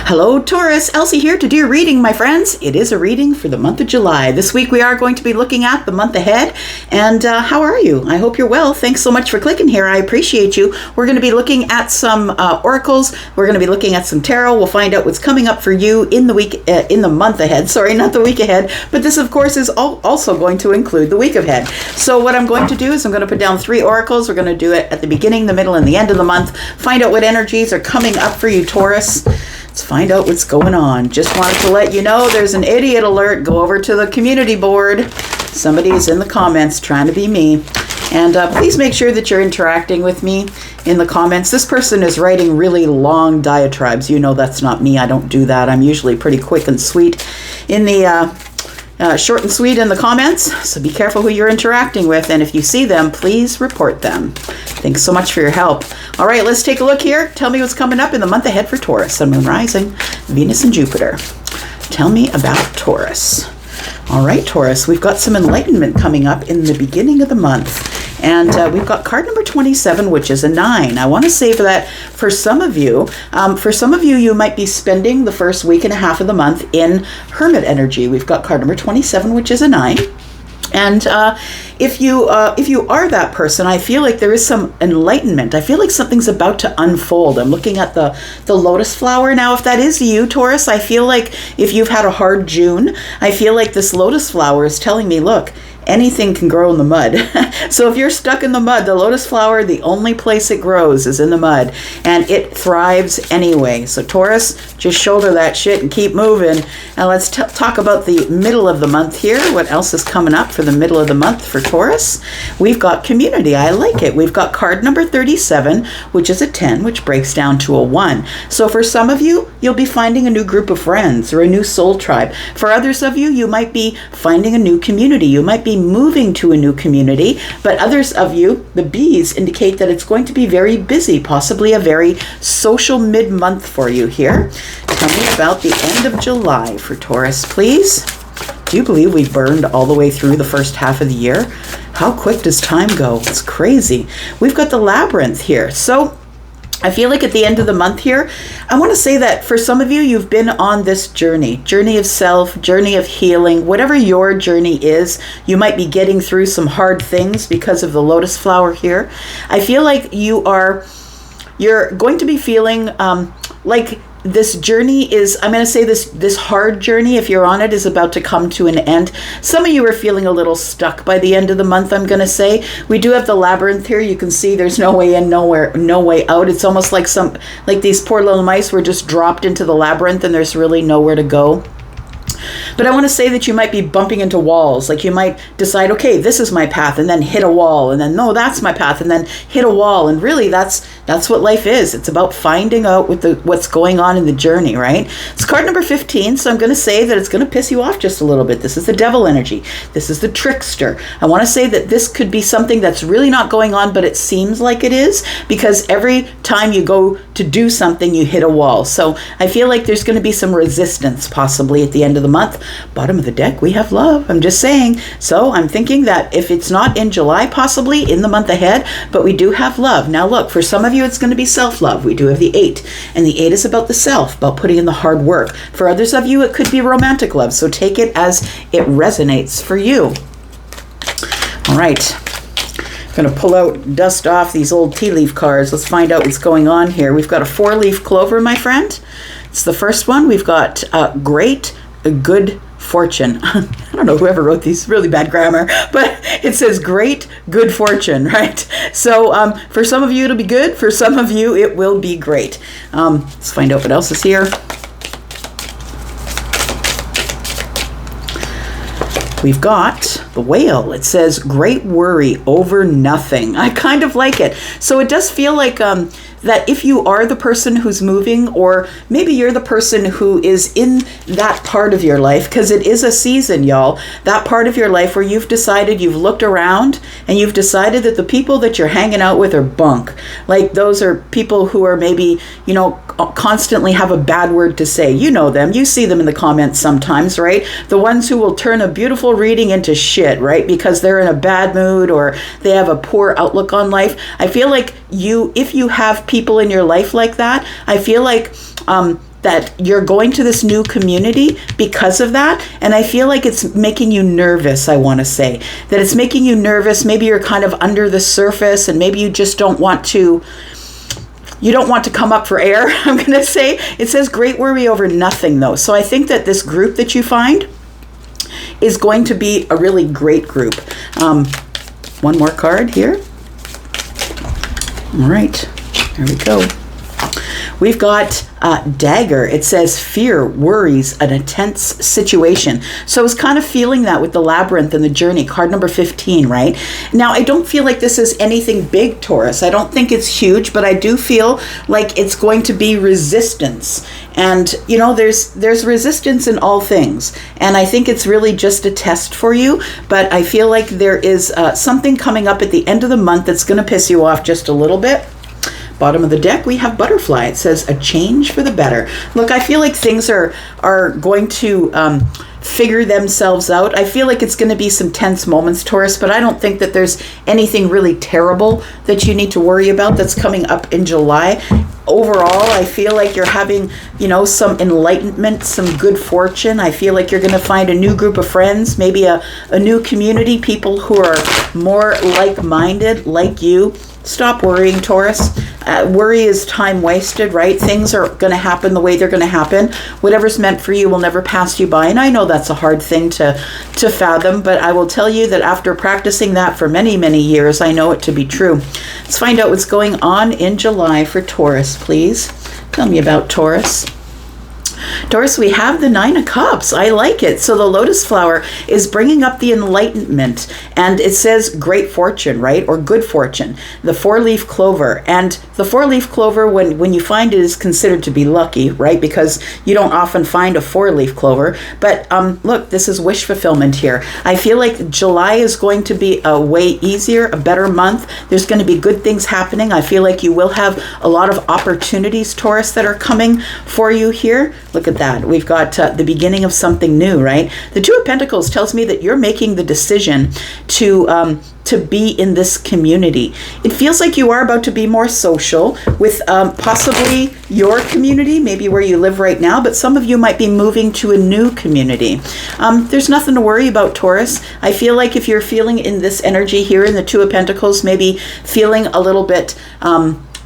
Hello Taurus, Elsie here to do your reading, my friends. It is a reading for the month of July. This week we are going to be looking at the month ahead. And how are you? I hope you're well. Thanks so much for clicking here. I appreciate you. We're going to be looking at some oracles. We're going to be looking at some tarot. We'll find out what's coming up for you in the month ahead. Sorry, not the week ahead. But this, of course, is also going to include the week ahead. So what I'm going to do is I'm going to put down 3 oracles. We're going to do it at the beginning, the middle, and the end of the month. Find out what energies are coming up for you, Taurus. Let's find out what's going on. Just wanted to let you know there's an idiot alert. Go over to the community board. Somebody's in the comments trying to be me. And please make sure that you're interacting with me in the comments. This person is writing really long diatribes. You know that's not me. I don't do that. I'm usually pretty quick and sweet in the short and sweet in the comments. So be careful who you're interacting with. And if you see them, please report them. Thanks so much for your help. All right, let's take a look here. Tell me what's coming up in the month ahead for Taurus. Sun, Moon, Rising, Venus, and Jupiter. Tell me about Taurus. All right, Taurus, we've got some enlightenment coming up in the beginning of the month. And we've got card number 27, which is a 9. I want to say that for some of you, you might be spending the first week and a half of the month in hermit energy. We've got card number 27, which is a 9. And if you are that person, I feel like there is some enlightenment. I feel like something's about to unfold. I'm looking at the lotus flower. Now, if that is you, Taurus, I feel like if you've had a hard June, I feel like this lotus flower is telling me, look, anything can grow in the mud. So if you're stuck in the mud, the lotus flower, the only place it grows is in the mud, and it thrives anyway. So Taurus, just shoulder that shit and keep moving. And let's talk about the middle of the month here. What else is coming up for the middle of the month for Taurus? We've got community. I like it. We've got card number 37, which is a 10, which breaks down to a 1. So for some of you, you'll be finding a new group of friends or a new soul tribe. For others of you, you might be finding a new community. You might be moving to a new community, but others of you, the B's, indicate that it's going to be very busy, possibly a very social mid-month for you here. Tell me about the end of July for Taurus, please. Do you believe we burned all the way through the first half of the year? How quick does time go? It's crazy. We've got the labyrinth here. So I feel like at the end of the month here, I want to say that for some of you, you've been on this journey of self, journey of healing, whatever your journey is. You might be getting through some hard things because of the lotus flower here. I feel like you're going to be feeling like this journey is, I'm going to say this hard journey, if you're on it, is about to come to an end. Some of you are feeling a little stuck by the end of the month, I'm going to say. We do have the labyrinth here. You can see there's no way in, no way out. It's almost like these poor little mice were just dropped into the labyrinth and there's really nowhere to go. But I want to say that you might be bumping into walls. Like you might decide, okay, this is my path, and then hit a wall, and then no, that's my path, and then hit a wall. And really, that's what life is. It's about finding out what's going on in the journey, right? It's card number 15, so I'm going to say that it's going to piss you off just a little bit. This is the devil energy. This is the trickster. I want to say that this could be something that's really not going on, but it seems like it is, because every time you go to do something, you hit a wall. So I feel like there's going to be some resistance possibly at the end of the month. Bottom of the deck, we have love. I'm just saying. So I'm thinking that if it's not in July, possibly in the month ahead, but we do have love. Now look, for some of you, it's going to be self-love. We do have the 8, and the 8 is about the self, about putting in the hard work. For others of you, it could be romantic love. So take it as it resonates for you. All right. I'm going to pull out, dust off these old tea leaf cards. Let's find out what's going on here. We've got a 4-leaf clover, my friend. It's the first one. We've got great good fortune. I don't know whoever wrote these, really bad grammar, but it says great good fortune, right? So for some of you it'll be good, for some of you it will be great. Let's find out what else is here. We've got the whale. It says great worry over nothing. I kind of like it. So it does feel like that if you are the person who's moving, or maybe you're the person who is in that part of your life, because it is a season, y'all, that part of your life where you've decided, you've looked around and you've decided that the people that you're hanging out with are bunk. Like those are people who are maybe, constantly have a bad word to say. You know them. You see them in the comments sometimes, right? The ones who will turn a beautiful reading into shit, right? Because they're in a bad mood or they have a poor outlook on life. I feel like if you have people in your life like that, I feel like that you're going to this new community because of that. And I feel like it's making you nervous, I want to say. That it's making you nervous. Maybe you're kind of under the surface and maybe you just don't want to come up for air, I'm going to say. It says great worry over nothing, though. So I think that this group that you find is going to be a really great group. One more card here. All right, there we go. We've got Dagger. It says fear, worries, an intense situation. So I was kind of feeling that with the labyrinth and the journey, card number 15, right? Now, I don't feel like this is anything big, Taurus. I don't think it's huge, but I do feel like it's going to be resistance. And, you know, there's resistance in all things. And I think it's really just a test for you. But I feel like there is something coming up at the end of the month that's going to piss you off just a little bit. Bottom of the deck, we have Butterfly. It says a change for the better. Look, I feel like things are going to figure themselves out. I feel like it's going to be some tense moments, Taurus, but I don't think that there's anything really terrible that you need to worry about that's coming up in July. Overall, I feel like you're having, you know, some enlightenment, some good fortune. I feel like you're going to find a new group of friends, maybe a new community, people who are more like-minded, like you. Stop worrying, Taurus. Worry is time wasted, right? Things are going to happen the way they're going to happen. Whatever's meant for you will never pass you by. And I know that's a hard thing to fathom, but I will tell you that after practicing that for many, many years, I know it to be true. Let's find out what's going on in July for Taurus, please. Tell me about Taurus. Taurus, we have the Nine of Cups. I like it. So the lotus flower is bringing up the enlightenment, and it says great fortune, right? Or good fortune. The four-leaf clover. And the four-leaf clover, when you find it, is considered to be lucky, right? Because you don't often find a four-leaf clover. But look, this is wish fulfillment here. I feel like July is going to be a way easier, a better month. There's going to be good things happening. I feel like you will have a lot of opportunities, Taurus, that are coming for you here. Look at that. We've got the beginning of something new, right? The Two of Pentacles tells me that you're making the decision to be in this community. It feels like you are about to be more social with possibly your community, maybe where you live right now, but some of you might be moving to a new community. There's nothing to worry about, Taurus. I feel like if you're feeling in this energy here in the Two of Pentacles, maybe feeling a little bit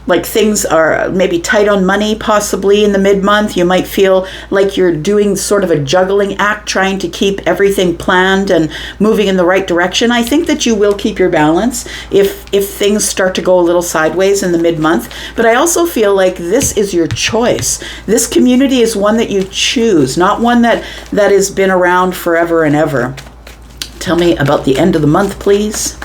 like things are maybe tight on money, possibly in the mid-month. You might feel like you're doing sort of a juggling act, trying to keep everything planned and moving in the right direction. I think that you will keep your balance if things start to go a little sideways in the mid-month. But I also feel like this is your choice. This community is one that you choose, not one that has been around forever and ever. Tell me about the end of the month, please.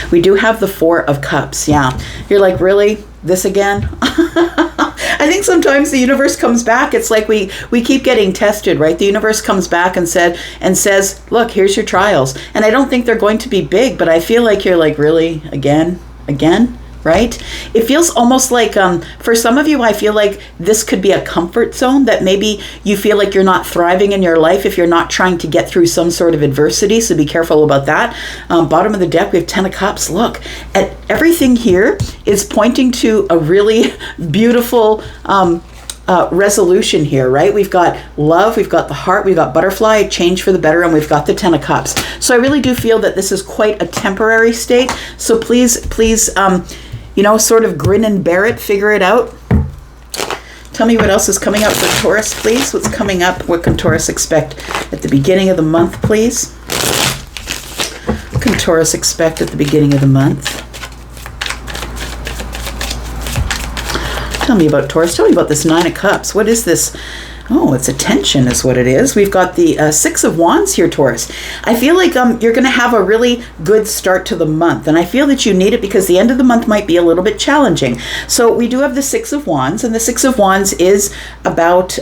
We do have the Four of Cups. Yeah. You're like, really? This again? I think sometimes the universe comes back. It's like we keep getting tested, right? The universe comes back and says, look, here's your trials. And I don't think they're going to be big, but I feel like you're like, really? Again? Right? It feels almost like, for some of you, I feel like this could be a comfort zone, that maybe you feel like you're not thriving in your life if you're not trying to get through some sort of adversity. So be careful about that. Bottom of the deck, we have 10 of Cups. Look, at everything here is pointing to a really beautiful resolution here, right? We've got love, we've got the heart, we've got butterfly, change for the better, and we've got the 10 of Cups. So I really do feel that this is quite a temporary state. So please, sort of grin and bear it, figure it out. Tell me what else is coming up for Taurus, please. What's coming up? What can Taurus expect at the beginning of the month, please? What can Taurus expect at the beginning of the month? Tell me about Taurus. Tell me about this Nine of Cups. What is this? Oh, it's attention is what it is. We've got the Six of Wands here, Taurus. I feel like you're going to have a really good start to the month. And I feel that you need it because the end of the month might be a little bit challenging. So we do have the Six of Wands. And the Six of Wands is about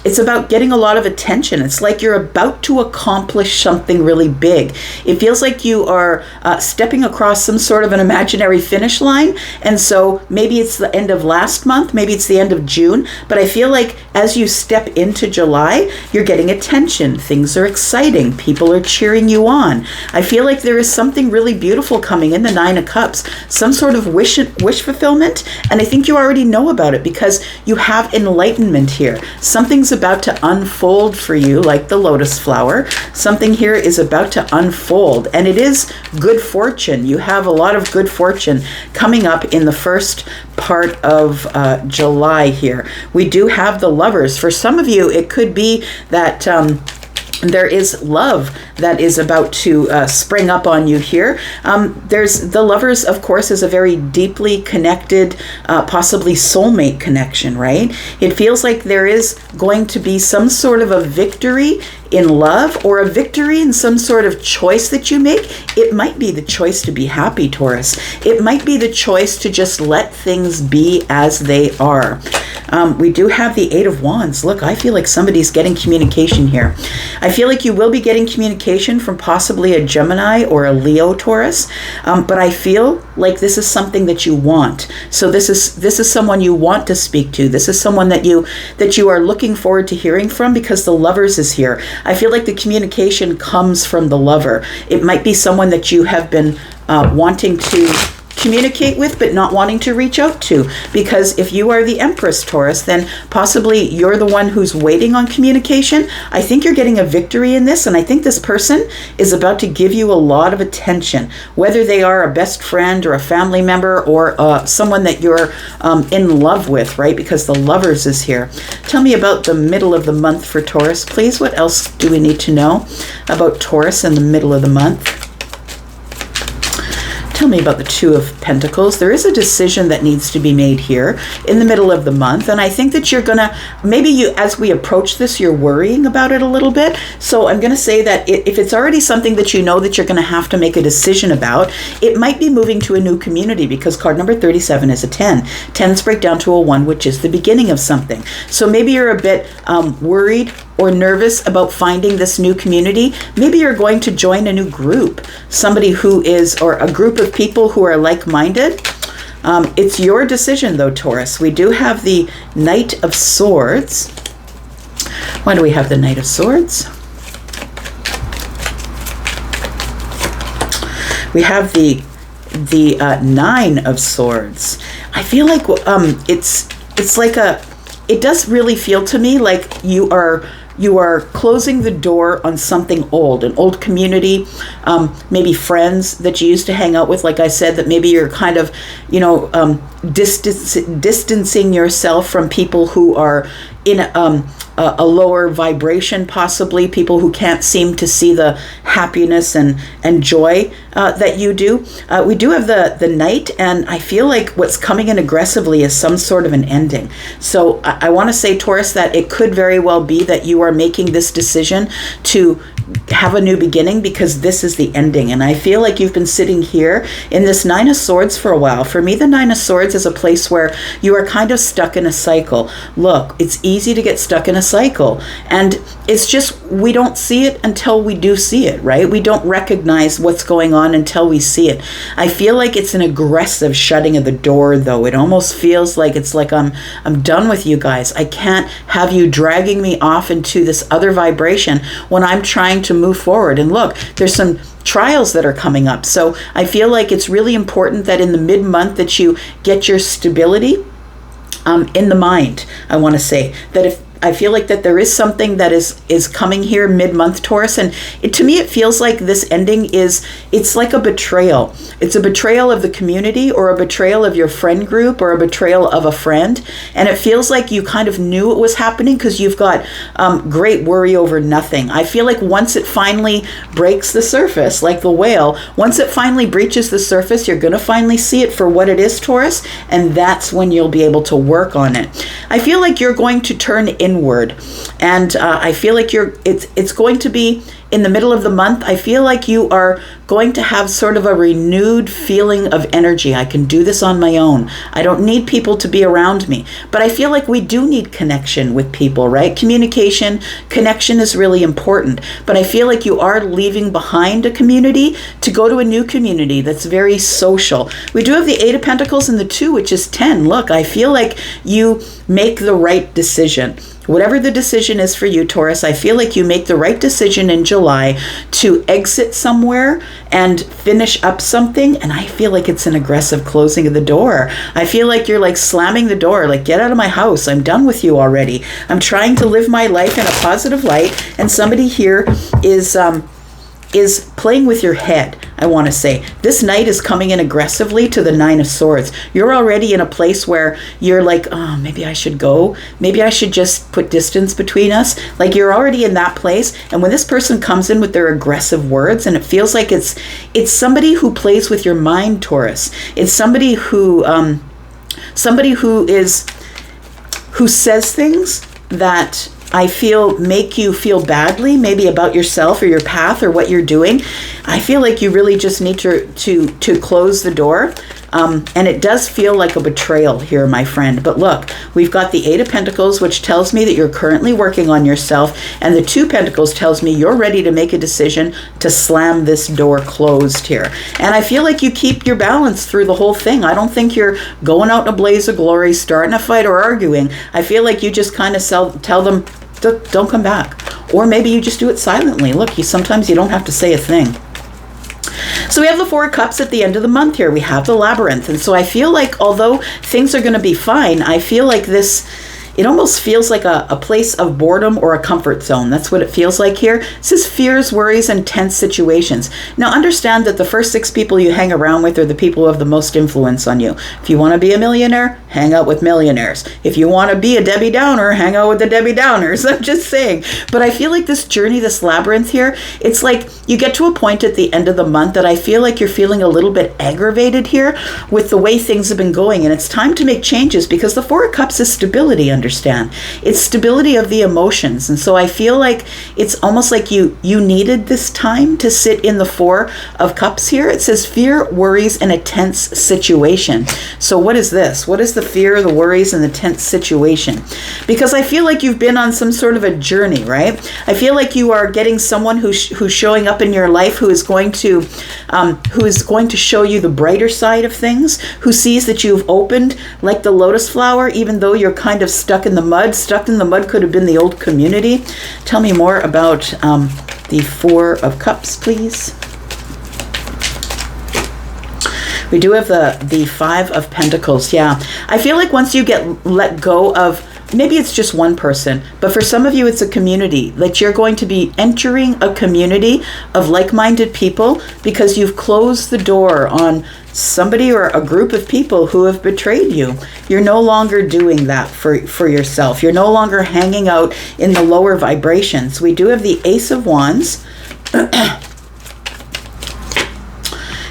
It's about getting a lot of attention. It's like you're about to accomplish something really big. It feels like you are stepping across some sort of an imaginary finish line. And so maybe it's the end of last month, maybe it's the end of June, but I feel like as you step into July, you're getting attention. Things are exciting. People are cheering you on. I feel like there is something really beautiful coming in the Nine of Cups, some sort of wish fulfillment. And I think you already know about it because you have enlightenment here. Something's about to unfold for you, like the lotus flower. Something here is about to unfold, and it is good fortune. You have a lot of good fortune coming up in the first part of July here. We do have the Lovers. For some of you, it could be that there is love that is about to spring up on you here. There's the Lovers, of course, is a very deeply connected, possibly soulmate connection, right? It feels like there is going to be some sort of a victory in love, or a victory in some sort of choice that you make. It might be the choice to be happy, Taurus. It might be the choice to just let things be as they are. We do have the Eight of Wands. Look, I feel like somebody's getting communication here. I feel like you will be getting communication from possibly a Gemini or a Leo, Taurus, but I feel like this is something that you want. So this is someone you want to speak to. This is someone that you are looking forward to hearing from, because the Lovers is here. I feel like the communication comes from the Lover. It might be someone that you have been wanting to communicate with, but not wanting to reach out to. Because if you are the Empress, Taurus, then possibly you're the one who's waiting on communication. I think you're getting a victory in this, and I think this person is about to give you a lot of attention, whether they are a best friend or a family member or someone that you're in love with, right? Because the Lovers is here. Tell me about the middle of the month for Taurus, please. What else do we need to know about Taurus in the middle of the month? Tell me about the Two of Pentacles. There is a decision that needs to be made here in the middle of the month. And I think that you're going to, maybe as we approach this, you're worrying about it a little bit. So I'm going to say that if it's already something that you know that you're going to have to make a decision about, it might be moving to a new community, because card number 37 is a 10. 10s break down to a 1, which is the beginning of something. So maybe you're a bit worried or nervous about finding this new community. Maybe you're going to join a new group, somebody who is, or a group of people who are like-minded. It's your decision though, Taurus. We do have the Knight of Swords. Why do we have the Knight of Swords? We have the Nine of Swords. I feel like it's like it does really feel to me like you are closing the door on something old, an old community, maybe friends that you used to hang out with. Like I said, that maybe you're kind of, distancing yourself from people who are in a lower vibration, possibly people who can't seem to see the happiness and joy that you do. We do have the Knight, and I feel like what's coming in aggressively is some sort of an ending. So I want to say, Taurus, that it could very well be that you are making this decision to have a new beginning, because this is the ending. And I feel like you've been sitting here in this Nine of Swords for a while. For me, the Nine of Swords is a place where you are kind of stuck in a cycle. Look, it's easy to get stuck in a cycle, and it's just, we don't see it until we do see it, right? We don't recognize what's going on until we see it. I feel like it's an aggressive shutting of the door, though. It almost feels like it's like I'm done with you guys. I can't have you dragging me off into this other vibration when I'm trying to move forward. And look, there's some trials that are coming up. So I feel like it's really important that in the mid-month that you get your stability in the mind. I want to say that if I feel like that there is something that is coming here mid-month, Taurus, and to me it feels like this ending it's like a betrayal. It's a betrayal of the community, or a betrayal of your friend group, or a betrayal of a friend, and it feels like you kind of knew it was happening because you've got great worry over nothing. I feel like once it finally breaks the surface, like the whale, once it finally breaches the surface, you're going to finally see it for what it is, Taurus, and that's when you'll be able to work on it. I feel like you're going to turn inward, and I feel like it's going to be in the middle of the month, I feel like you are going to have sort of a renewed feeling of energy. I can do this on my own. I don't need people to be around me. But I feel like we do need connection with people, right? Communication, connection is really important. But I feel like you are leaving behind a community to go to a new community that's very social. We do have the Eight of Pentacles and the 2, which is 10. Look, I feel like you make the right decision. Whatever the decision is for you, Taurus, I feel like you make the right decision in July to exit somewhere and finish up something. And I feel like it's an aggressive closing of the door. I feel like you're like slamming the door, like, get out of my house. I'm done with you already. I'm trying to live my life in a positive light. And somebody here is playing with your head, I want to say. This knight is coming in aggressively to the Nine of Swords. You're already in a place where you're like, oh, maybe I should go. Maybe I should just put distance between us. Like, you're already in that place. And when this person comes in with their aggressive words, and it feels like it's somebody who plays with your mind, Taurus. It's somebody who says things that I feel make you feel badly, maybe about yourself or your path or what you're doing. I feel like you really just need to close the door. And it does feel like a betrayal here, my friend. But look, we've got the Eight of Pentacles, which tells me that you're currently working on yourself. And the Two Pentacles tells me you're ready to make a decision to slam this door closed here. And I feel like you keep your balance through the whole thing. I don't think you're going out in a blaze of glory, starting a fight or arguing. I feel like you just kind of tell them, don't come back. Or maybe you just do it silently. Look, sometimes you don't have to say a thing. So we have the Four of Cups at the end of the month here. We have the Labyrinth. And so I feel like although things are going to be fine, I feel like it almost feels like a place of boredom or a comfort zone. That's what it feels like here. It says fears, worries, and tense situations. Now understand that the first 6 people you hang around with are the people who have the most influence on you. If you want to be a millionaire, hang out with millionaires. If you want to be a Debbie Downer, hang out with the Debbie Downers. I'm just saying. But I feel like this journey, this labyrinth here, it's like you get to a point at the end of the month that I feel like you're feeling a little bit aggravated here with the way things have been going. And it's time to make changes because the Four of Cups is stability, understand. It's stability of the emotions. And so I feel like it's almost like you needed this time to sit in the Four of Cups here. It says fear, worries, and a tense situation. So what is this? What is the fear, the worries, and the tense situation? Because I feel like you've been on some sort of a journey, right? I feel like you are getting someone who's showing up in your life who is going to show you the brighter side of things, who sees that you've opened like the lotus flower, even though you're kind of stuck in the mud. Stuck in the mud could have been the old community. Tell me more about the Four of Cups, please. We do have the Five of Pentacles. Yeah, I feel like once you let go of, maybe it's just one person, but for some of you it's a community, that you're going to be entering a community of like-minded people because you've closed the door on somebody or a group of people who have betrayed you. You're no longer doing that for yourself. You're no longer hanging out in the lower vibrations. We do have the Ace of Wands.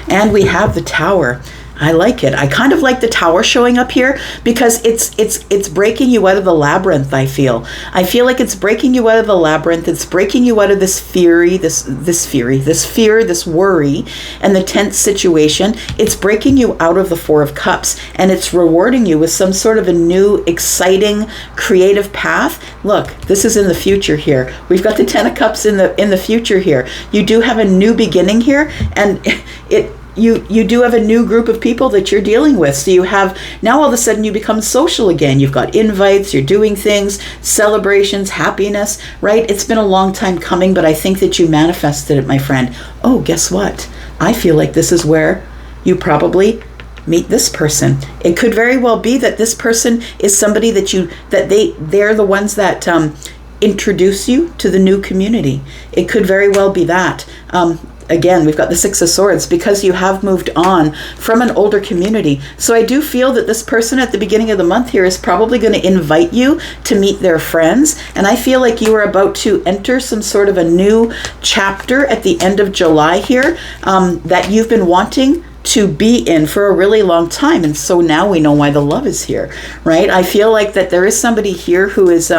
And we have the Tower. I like it. I kind of like the Tower showing up here because it's breaking you out of the labyrinth, I feel. I feel like it's breaking you out of the labyrinth. It's breaking you out of this fear, this worry, and the tense situation. It's breaking you out of the Four of Cups, and it's rewarding you with some sort of a new, exciting, creative path. Look, this is in the future here. We've got the Ten of Cups in the future here. You do have a new beginning here, and You do have a new group of people that you're dealing with. So you have, now all of a sudden you become social again. You've got invites, you're doing things, celebrations, happiness, right? It's been a long time coming, but I think that you manifested it, my friend. Oh, guess what? I feel like this is where you probably meet this person. It could very well be that this person is somebody they're the ones that introduce you to the new community. It could very well be that. Again, we've got the Six of Swords because you have moved on from an older community. So I do feel that this person at the beginning of the month here is probably going to invite you to meet their friends. And I feel like you are about to enter some sort of a new chapter at the end of July here that you've been wanting to be in for a really long time. And so now we know why the love is here, right? I feel like that there is somebody here who is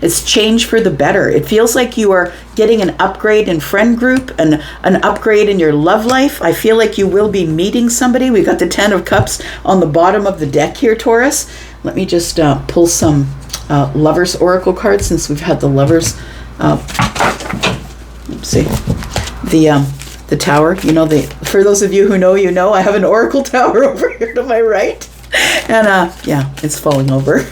It's change for the better. It feels like you are getting an upgrade in friend group and an upgrade in your love life. I feel like you will be meeting somebody. We got the 10 of Cups on the bottom of the deck here, Taurus. Let me just pull some Lovers Oracle cards since we've had the Lovers. Let's see. The Tower. You know, for those of you who know, you know, I have an Oracle Tower over here to my right. And yeah, it's falling over.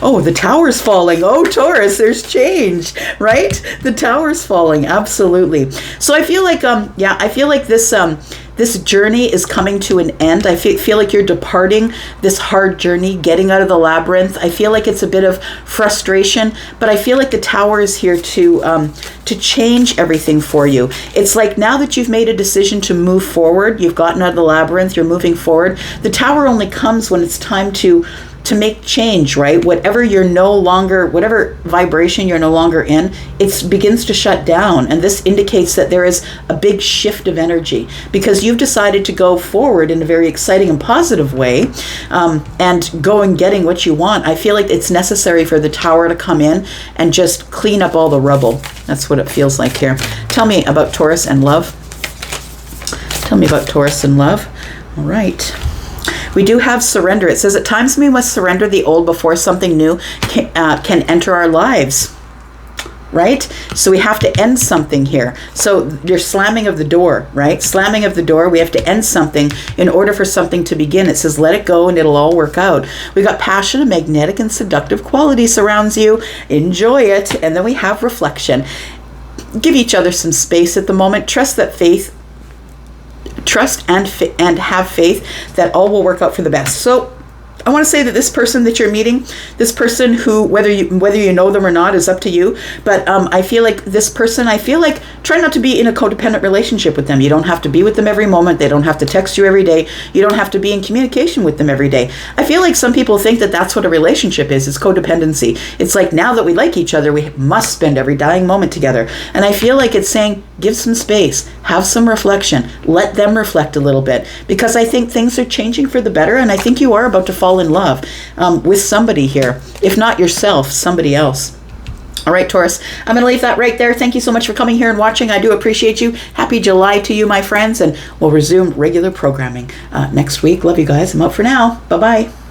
Oh, the tower's falling. Oh, Taurus, there's change, right? The tower's falling. Absolutely. So I feel like, I feel like this journey is coming to an end. I feel like you're departing this hard journey, getting out of the labyrinth. I feel like it's a bit of frustration, but I feel like the tower is here to change everything for you. It's like now that you've made a decision to move forward, you've gotten out of the labyrinth, you're moving forward. The tower only comes when it's time to make change, right? Whatever vibration you're no longer in, it begins to shut down. And this indicates that there is a big shift of energy because you've decided to go forward in a very exciting and positive way, and go and getting what you want. I feel like it's necessary for the tower to come in and just clean up all the rubble. That's what it feels like here. Tell me about Taurus and love. Tell me about Taurus and love. All right. We do have surrender. It says, at times we must surrender the old before something new can enter our lives, right? So we have to end something here. So your slamming of the door, right? Slamming of the door, we have to end something in order for something to begin. It says, let it go and it'll all work out. We got passion, a magnetic and seductive quality surrounds you. Enjoy it. And then we have reflection. Give each other some space at the moment. Trust and have faith that all will work out for the best. So I want to say that this person that you're meeting, this person who, whether you know them or not is up to you, but I feel like this person, try not to be in a codependent relationship with them. You don't have to be with them every moment. They don't have to text you every day. You don't have to be in communication with them every day. I feel like some people think that that's what a relationship is. It's codependency. It's like, now that we like each other, we must spend every dying moment together. And I feel like it's saying, give some space, have some reflection, let them reflect a little bit, because I think things are changing for the better, and I think you are about to fall in love with somebody here. If not yourself, somebody else. All right, Taurus, I'm going to leave that right there. Thank you so much for coming here and watching. I do appreciate you. Happy July to you, my friends, and we'll resume regular programming next week. Love you guys. I'm out for now. Bye-bye.